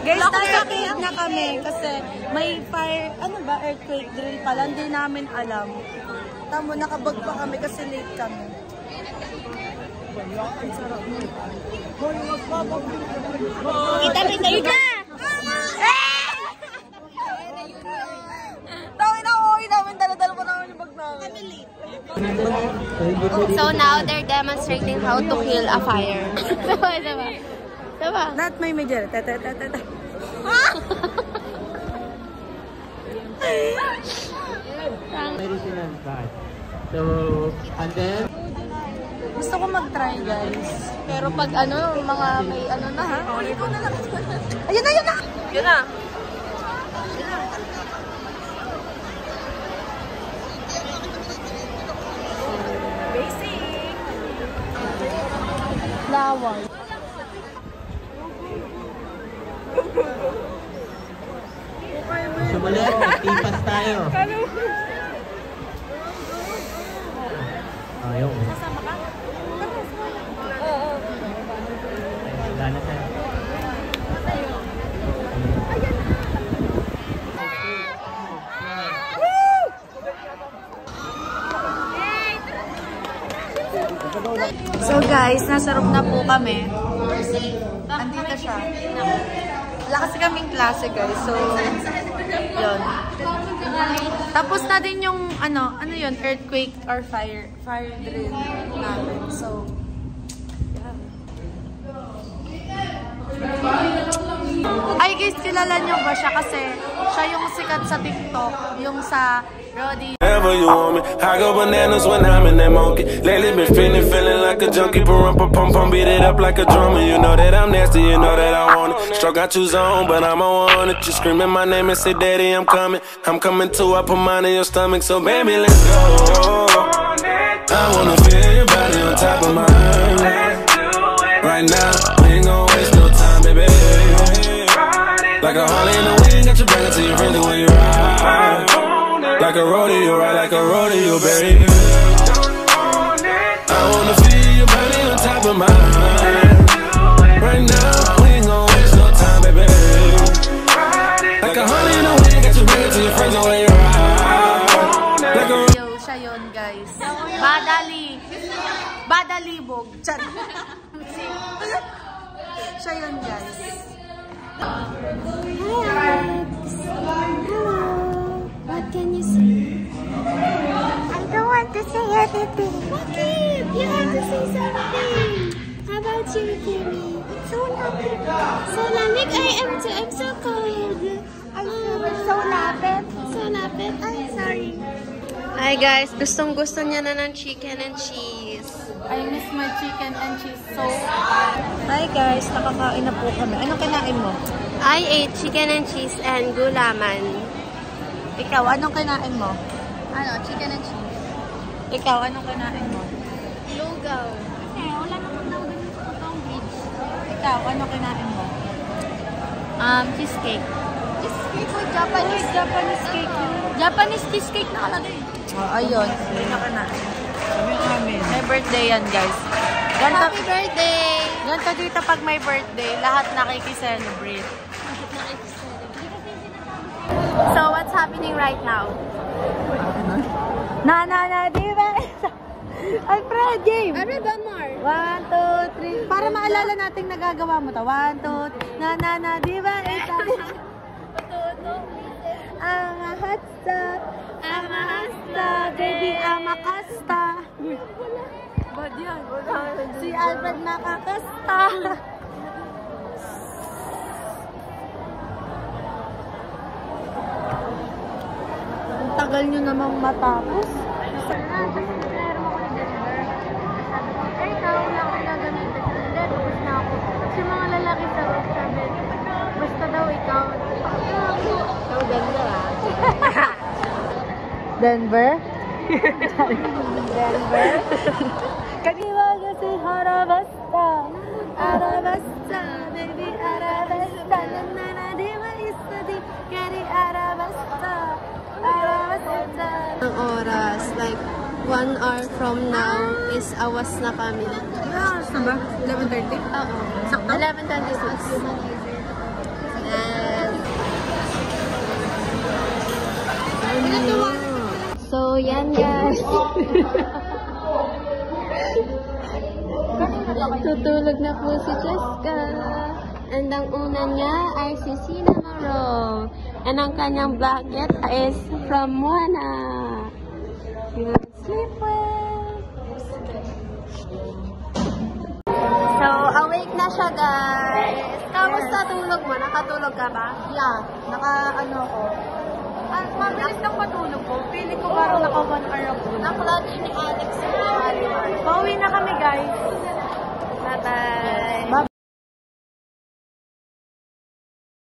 Guys, nasakit na kami kasi may fire, ano ba, earthquake drill pala. Hindi namin alam. Tamo, nakabag pa kami kasi late kami. Kita! Tawin ako, namin dala-dala pa namin yung bag namin. Kami late. So now they're demonstrating how to kill a fire. Diba? Not my major. Medicinal side. So, and then Gusto ko mag-try, guys. Pero pag ano, mga may ano na ha. Ulit ko na lang. Ayun na, yun na! Yun na. Basic. Flower. sumulat, magtipas tayo. Ayaw. Kasama ka? Oo. Wala na tayo. So guys, nasa room na po kami. Andito siya. Wala kasi kaming klase guys. So, yun. Tapos na din yung, ano yun, earthquake or fire drill namin. So, yeah. Ay guys, kilala nyo ba siya? Kasi siya yung sikat sa TikTok. Yung sa Roddy. Whenever you want me, I go bananas when I'm in that monkey. Lately been feeling like a junkie. Pump, beat it up like a drummer. You know that I'm nasty, you know that I want it. Struck out you zone, but I'm on it. You screaming my name and say, Daddy, I'm coming. I'm coming too. I put mine in your stomach, so baby, let's go. I wanna feel your body on top of mine. Right now, we ain't gon' waste no time, baby. Like a Harley in the wind, got your back until you really when you ride. Like a rodeo, right? Like a rodeo, baby. I wanna feel your body on top of mine. Right now, we ain't gon' waste no time, baby. Like a Harley in the wind, got your back until your friends know where you ride. Like a Yo, siya yun guys. Badalibog. Chat. Siya yun guys. What can you say? I don't want to say anything. Okay, you have to say something. How about you, Kimmy? It's so lamig. So lamig? I'm so cold. So lapit. So lapit. I'm sorry. Hi guys, gustong-gusto niya na ng chicken and cheese. I miss my chicken and cheese so bad. Hi guys, nakakain na po kami. Anong kinain mo? I ate chicken and cheese and gulaman. Ikaw, anong kinain mo? Ano, chicken and cheese. Ikaw, anong kinain mo? Lugaw. Wala naman daw ganun sa totoong bridge. Ikaw, anong kinain mo? Cheesecake. Cheesecake o Japanese? Japanese cake. Japanese cheesecake nakalagay. Oh, ayun. Hindi na kinain. May birthday yan, guys. Happy birthday! Ganito dito pag may birthday, lahat nakikiselebrate. So, what's happening right now? Na, di ba? Alfred, game! Alfred, one more. 1, 2, 3. Para maalala natin nagagawa mo to. 1, 2, na, di ba? I'm a hot star. I'm a hot star. Baby, I'm a kasta. Bad yan. Si Alfred makakasta. Ang tagal nyo namang matapos. Ikaw na ako nagamitin sa Denver. Tapos na ako. Kasi mga lalaki sa road sabi, basta daw ikaw. So, Denver Denver? Denver? Kagiwa kasi Arabasta. Arabasta. Baby, Arabasta. Na, di ba isa di. Kari Arabasta. Arabasta. Ang oras, like 1 hour from now is awas na kami. Yes, na ba? 11:30? Oo. Sakto? 11:26. So, yan guys. Tutulog na po si Jessica. And ang una niya ay si Cinnamon. And ang kanyang blanket is from Moana. Sleep well. So, awake na siya guys. Kamusta tulog mo? Nakatulog ka ba? Yeah, ko. Mabilis ng patulog ko. Feeling ko parang naka 1 hour ako. Ang-clutch ni Alex. Pauwi na kami guys. Bye-bye.